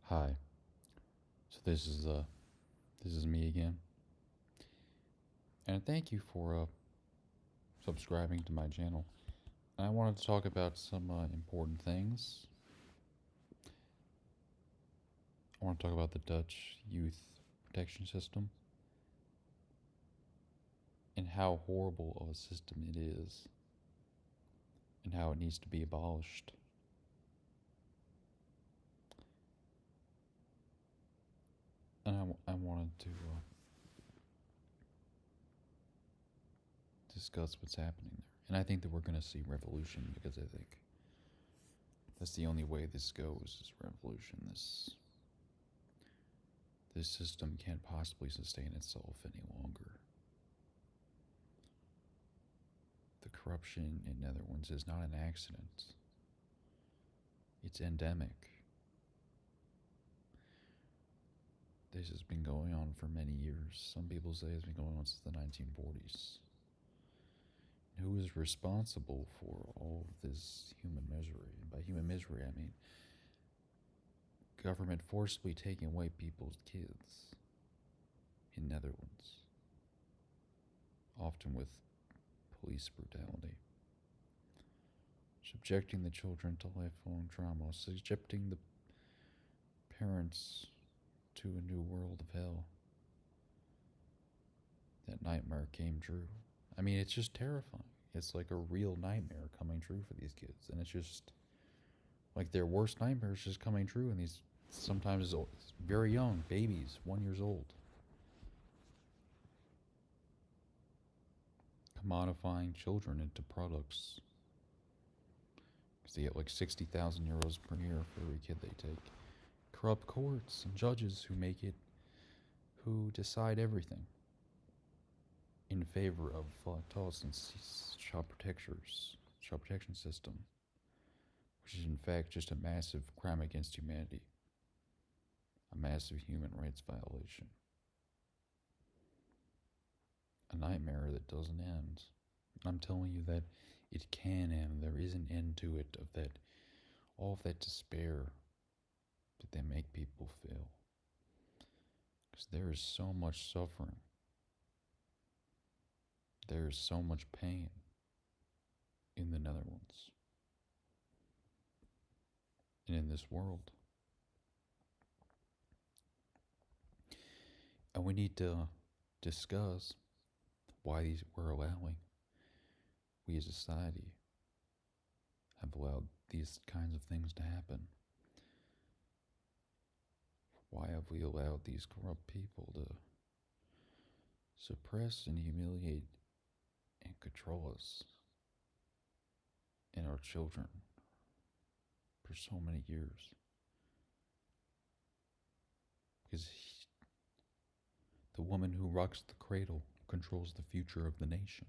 Hi. So this is me again, and thank you for subscribing to my channel. I wanted to talk about some important things. I want to talk about the Dutch youth protection system and how horrible of a system it is, and how it needs to be abolished. And I wanted to discuss what's happening there. And I think that we're going to see revolution because I think that's the only way this goes is revolution. This system can't possibly sustain itself any longer. The corruption in Netherlands is not an accident. It's endemic. This has been going on for many years. Some people say it's been going on since the 1940s. Who is responsible for all of this human misery? And by human misery, I mean government forcibly taking away people's kids in Netherlands, often with police brutality, subjecting the children to lifelong trauma, subjecting the parents to a new world of hell. That nightmare came true. I mean, it's just terrifying. It's like a real nightmare coming true for these kids, and it's just like their worst nightmares just coming true. And these sometimes very young babies, 1 year old, commodifying children into products because they get like 60,000 euros per year for every kid they take. Corrupt courts and judges who decide everything in favor of Tolson's child protection system, which is in fact just a massive crime against humanity, a massive human rights violation, a nightmare that doesn't end. I'm telling you that it can end. There is an end to it, of that, all of that despair that they make people feel. Because there is so much suffering. There is so much pain in the Netherlands and in this world. And we need to discuss why we're allowing, we as a society have allowed these kinds of things to happen. Why have we allowed these corrupt people to suppress and humiliate and control us and our children for so many years? Because the woman who rocks the cradle controls the future of the nation.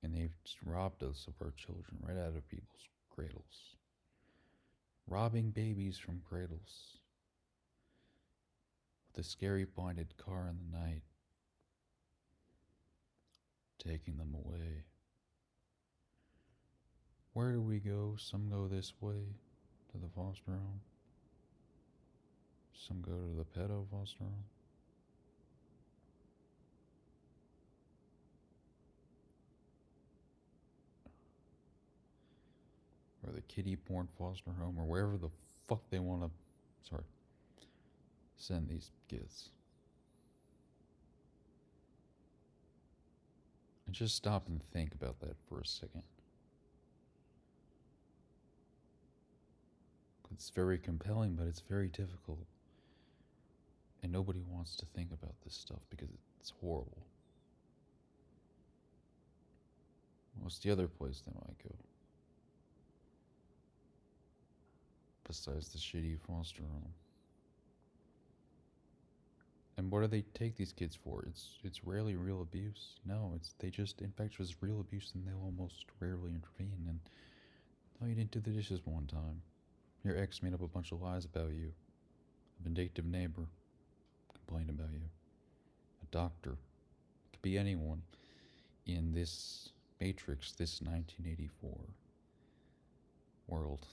And they've just robbed us of our children right out of people's cradles. Robbing babies from cradles. With a scary blinded car in the night. Taking them away. Where do we go? Some go this way, to the foster home. Some go to the pedo foster home. Or the kiddie porn foster home, or wherever the fuck they want to, send these kids. And just stop and think about that for a second. It's very compelling, but it's very difficult. And nobody wants to think about this stuff because it's horrible. What's the other place they might go? Besides the shitty foster home. And what do they take these kids for? It's rarely real abuse. No, they just, in fact, if it's real abuse, then they'll almost rarely intervene. And no, you didn't do the dishes one time. Your ex made up a bunch of lies about you. A vindictive neighbor complained about you. A doctor. It could be anyone in this matrix, this 1984 world.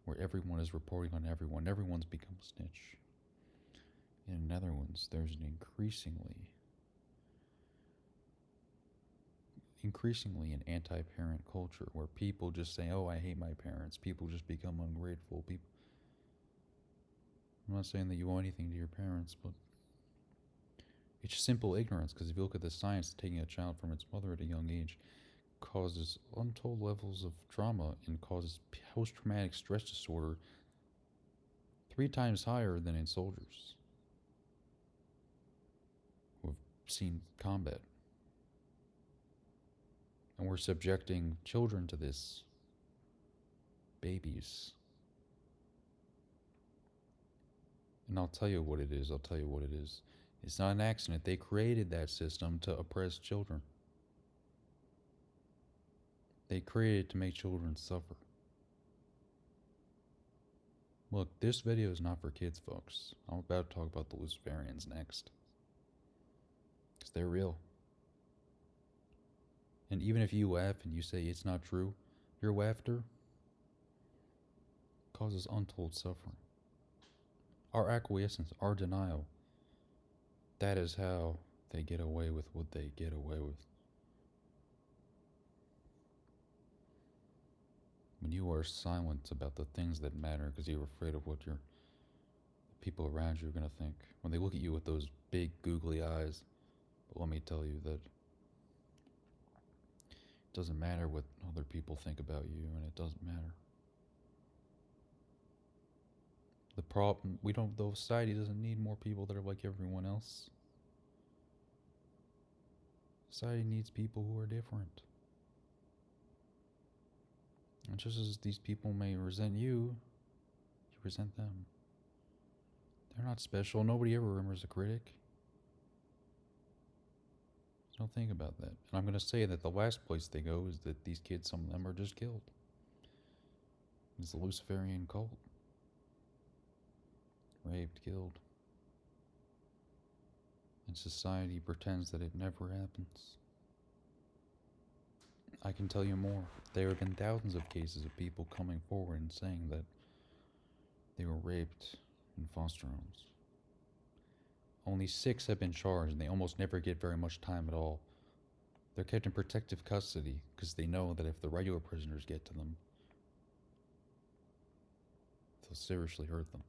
where everyone is reporting on everyone. Everyone's become a snitch. In the Netherlands, there's an increasingly an anti-parent culture where people just say, "Oh, I hate my parents." People just become ungrateful. People. I'm not saying that you owe anything to your parents, but it's simple ignorance. Because if you look at the science, taking a child from its mother at a young age causes untold levels of trauma and causes post-traumatic stress disorder 3 times higher than in soldiers who have seen combat. And we're subjecting children to this. Babies. And I'll tell you what it is. It's not an accident. They created that system to oppress children. They created it to make children suffer. Look, this video is not for kids, folks. I'm about to talk about the Luciferians next. Because they're real. And even if you laugh and you say it's not true, your laughter causes untold suffering. Our acquiescence, our denial, that is how they get away with what they get away with. When you are silent about the things that matter because you're afraid of what the people around you are going to think. When they look at you with those big googly eyes, but let me tell you that it doesn't matter what other people think about you, and it doesn't matter. The problem, the society doesn't need more people that are like everyone else. Society needs people who are different. And just as these people may resent you, you resent them. They're not special. Nobody ever remembers a critic. So think about that. And I'm going to say that the last place they go is that these kids, some of them are just killed. It's the Luciferian cult. Raped, killed. And society pretends that it never happens. I can tell you more. There have been thousands of cases of people coming forward and saying that they were raped in foster homes. Only 6 have been charged, and they almost never get very much time at all. They're kept in protective custody because they know that if the regular prisoners get to them, they'll seriously hurt them.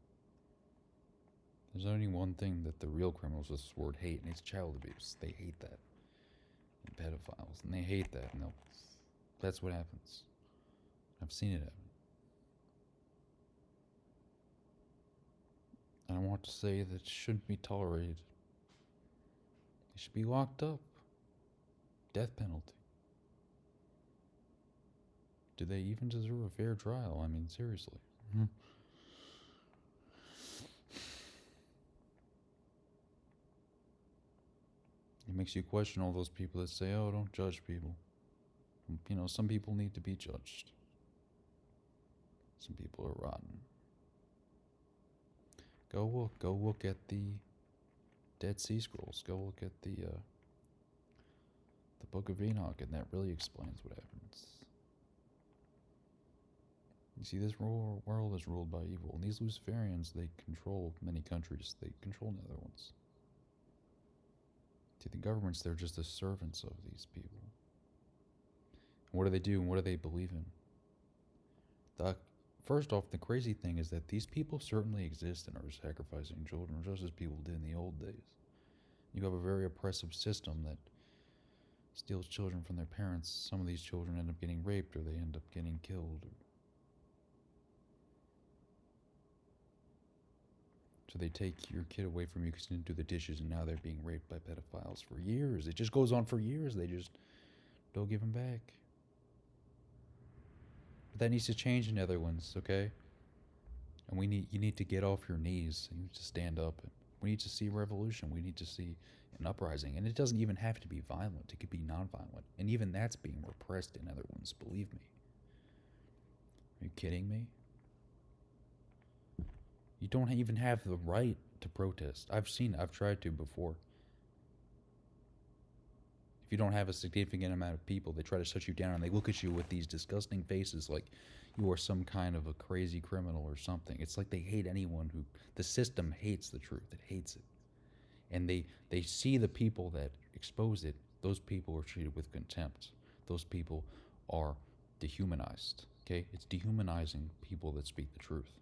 There's only one thing that the real criminals with this word hate, and it's child abuse. They hate that. And pedophiles, and they hate that. And that's what happens. I've seen it happen. And I want to say that it shouldn't be tolerated. They should be locked up. Death penalty. Do they even deserve a fair trial? I mean, seriously. It makes you question all those people that say, "Oh, don't judge people." You know, some people need to be judged. Some people are rotten. Go look at the Dead Sea Scrolls. Go look at the Book of Enoch, and that really explains what happens. You see, this world is ruled by evil, and these Luciferians, they control many countries. They control the other ones. To the governments, they're just the servants of these people. And what do they do, and what do they believe in? First off, the crazy thing is that these people certainly exist and are sacrificing children, just as people did in the old days. You have a very oppressive system that steals children from their parents. Some of these children end up getting raped, or they end up getting killed. So they take your kid away from you because you didn't do the dishes, and now they're being raped by pedophiles for years. It just goes on for years. They just don't give them back. But that needs to change in the Netherlands, okay? And you need to get off your knees. You need to stand up. We need to see revolution. We need to see an uprising. And it doesn't even have to be violent. It could be nonviolent. And even that's being repressed in Netherlands, believe me. Are you kidding me? You don't even have the right to protest. I've tried to before. you don't have a significant amount of people, they try to shut you down and they look at you with these disgusting faces like you are some kind of a crazy criminal or something. It's like they hate anyone who, the system hates the truth. It hates it. And they see the people that expose it, those people are treated with contempt. Those people are dehumanized. Okay? It's dehumanizing people that speak the truth.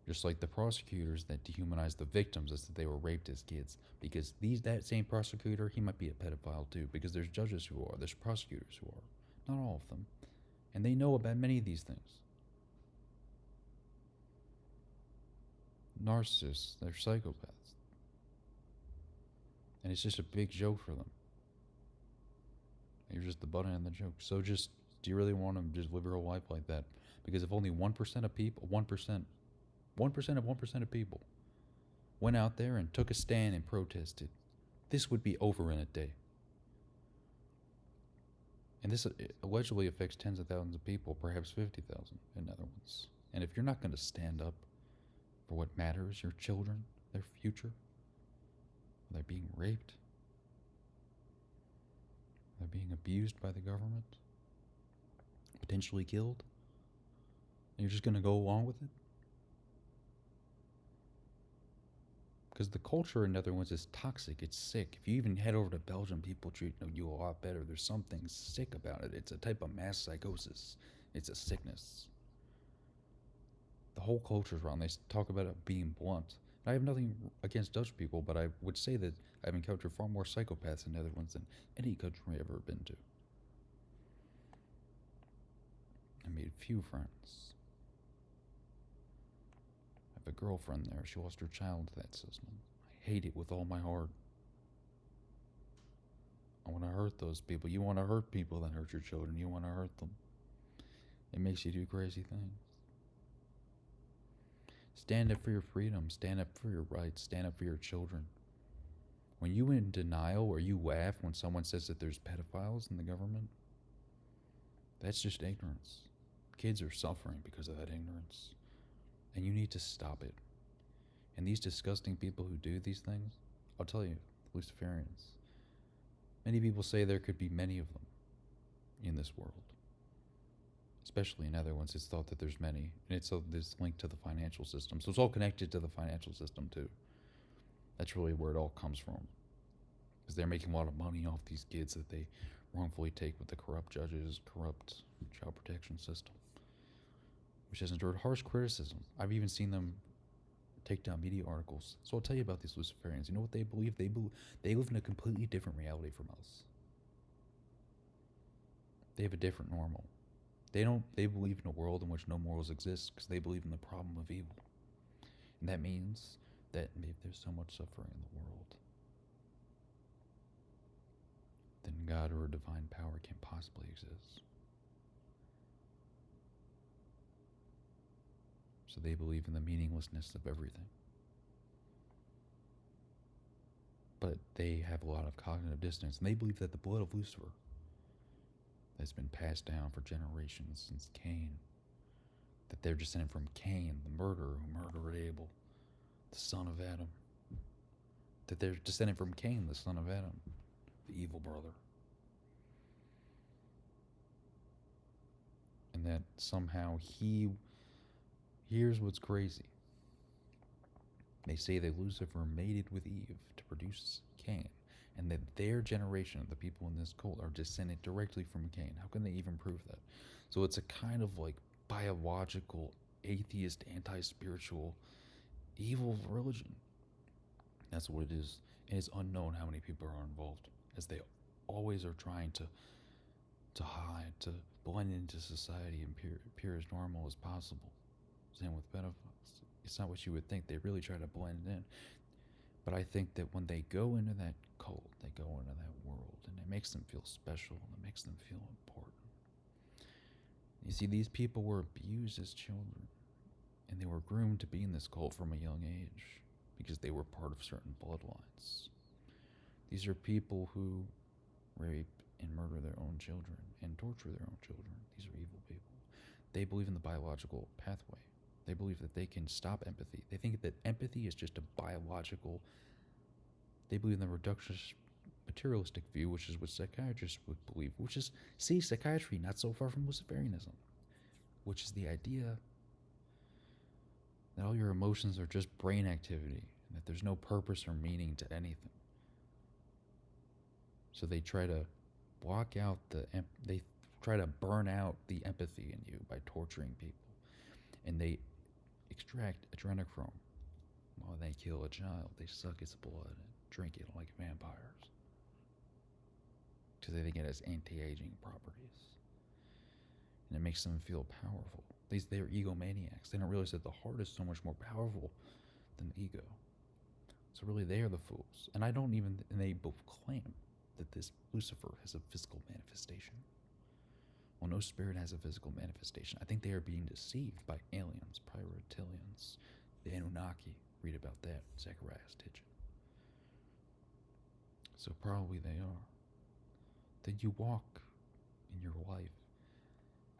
Just like the prosecutors that dehumanize the victims as if they were raped as kids. Because that same prosecutor, he might be a pedophile too. Because there's judges who are, there's prosecutors who are. Not all of them. And they know about many of these things. Narcissists, they're psychopaths. And it's just a big joke for them. You're just the butt end of the joke. So do you really want to just live your whole life like that? Because if only 1% of people, 1% of 1% of people went out there and took a stand and protested, this would be over in a day. And this allegedly affects tens of thousands of people, perhaps 50,000 in Netherlands. And if you're not going to stand up for what matters, your children, their future, they're being raped, they're being abused by the government, potentially killed, and you're just going to go along with it? Because the culture in Netherlands is toxic. It's sick. If you even head over to Belgium, people treat you a lot better. There's something sick about it. It's a type of mass psychosis. It's a sickness. The whole culture's wrong. They talk about it being blunt. I have nothing against Dutch people, but I would say that I've encountered far more psychopaths in Netherlands than any country I've ever been to. I made few friends. I have a girlfriend there. She lost her child to that system. I hate it with all my heart. I want to hurt those people. You want to hurt people that hurt your children. You want to hurt them. It makes you do crazy things. Stand up for your freedom. Stand up for your rights. Stand up for your children. When you in denial or you laugh when someone says that there's pedophiles in the government, that's just ignorance. Kids are suffering because of that ignorance. And you need to stop it. And these disgusting people who do these things, I'll tell you, Luciferians, many people say there could be many of them in this world. Especially in Netherlands, it's thought that there's many. And it's this linked to the financial system. So it's all connected to the financial system too. That's really where it all comes from. Because they're making a lot of money off these kids that they wrongfully take with the corrupt judges, corrupt child protection system, which has endured harsh criticism. I've even seen them take down media articles. So I'll tell you about these Luciferians. You know what they believe? They live in a completely different reality from us. They have a different normal. They believe in a world in which no morals exist because they believe in the problem of evil. And that means that if there's so much suffering in the world, then God or a divine power can't possibly exist. So they believe in the meaninglessness of everything. But they have a lot of cognitive dissonance, and they believe that the blood of Lucifer that's been passed down for generations since Cain, that they're descended from Cain, the murderer who murdered Abel, the son of Adam, that they're descended from Cain, the son of Adam, the evil brother. And that somehow here's what's crazy. They say that Lucifer mated with Eve to produce Cain, and that their generation, the people in this cult, are descended directly from Cain. How can they even prove that? So it's a kind of like biological, atheist, anti-spiritual, evil religion. That's what it is. And it's unknown how many people are involved, as they always are trying to hide, to blend into society and appear as normal as possible. Same with pedophiles. It's not what you would think. They really try to blend in. But I think that when they go into that cult, they go into that world, and it makes them feel special, and it makes them feel important. You see, these people were abused as children, and they were groomed to be in this cult from a young age because they were part of certain bloodlines. These are people who rape and murder their own children and torture their own children. These are evil people. They believe in the biological pathway. They believe that they can stop empathy. They think that empathy is just a biological. They believe in the reductionist materialistic view, which is what psychiatrists would believe, which is, see, psychiatry not so far from Luciferianism, which is the idea that all your emotions are just brain activity, and that there's no purpose or meaning to anything. So they try to block out they try to burn out the empathy in you by torturing people, and they extract adrenochrome. While they kill a child, they suck its blood and drink it like vampires, because they think it has anti-aging properties, and it makes them feel powerful. They're egomaniacs. They don't realize that the heart is so much more powerful than the ego. So really, they are the fools. And they both claim that this Lucifer has a physical manifestation. Well, no spirit has a physical manifestation. I think they are being deceived by aliens, reptilians, the Anunnaki. Read about that, Zechariah's Titchin. So probably they are. Did you walk in your life?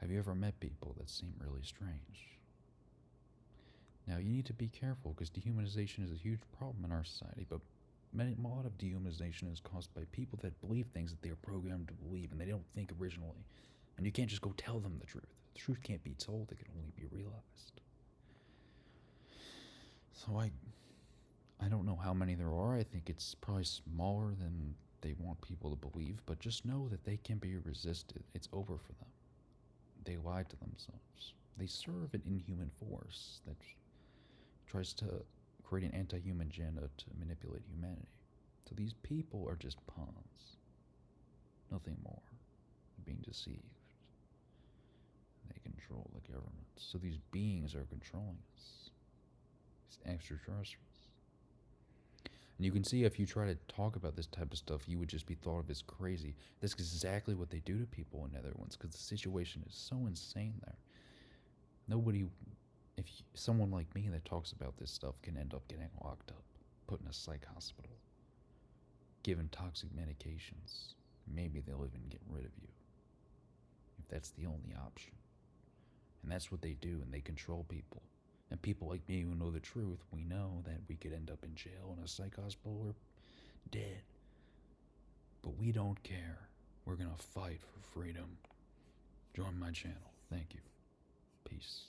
Have you ever met people that seem really strange? Now, you need to be careful, because dehumanization is a huge problem in our society, but a lot of dehumanization is caused by people that believe things that they are programmed to believe, and they don't think originally. And you can't just go tell them the truth. The truth can't be told, it can only be realized. So I don't know how many there are. I think it's probably smaller than they want people to believe, but just know that they can be resisted. It's over for them. They lie to themselves. They serve an inhuman force that tries to create an anti-human agenda to manipulate humanity. So these people are just pawns. Nothing more. They're being deceived. They control the government. So these beings are controlling us. These extraterrestrials. And you can see, if you try to talk about this type of stuff, you would just be thought of as crazy. That's exactly what they do to people in Netherlands, because the situation is so insane there. Someone like me that talks about this stuff can end up getting locked up, put in a psych hospital, given toxic medications. Maybe they'll even get rid of you, if that's the only option. And that's what they do, and they control people. And people like me who know the truth, we know that we could end up in jail, in a psych hospital, or dead. But we don't care. We're gonna fight for freedom. Join my channel. Thank you. Peace.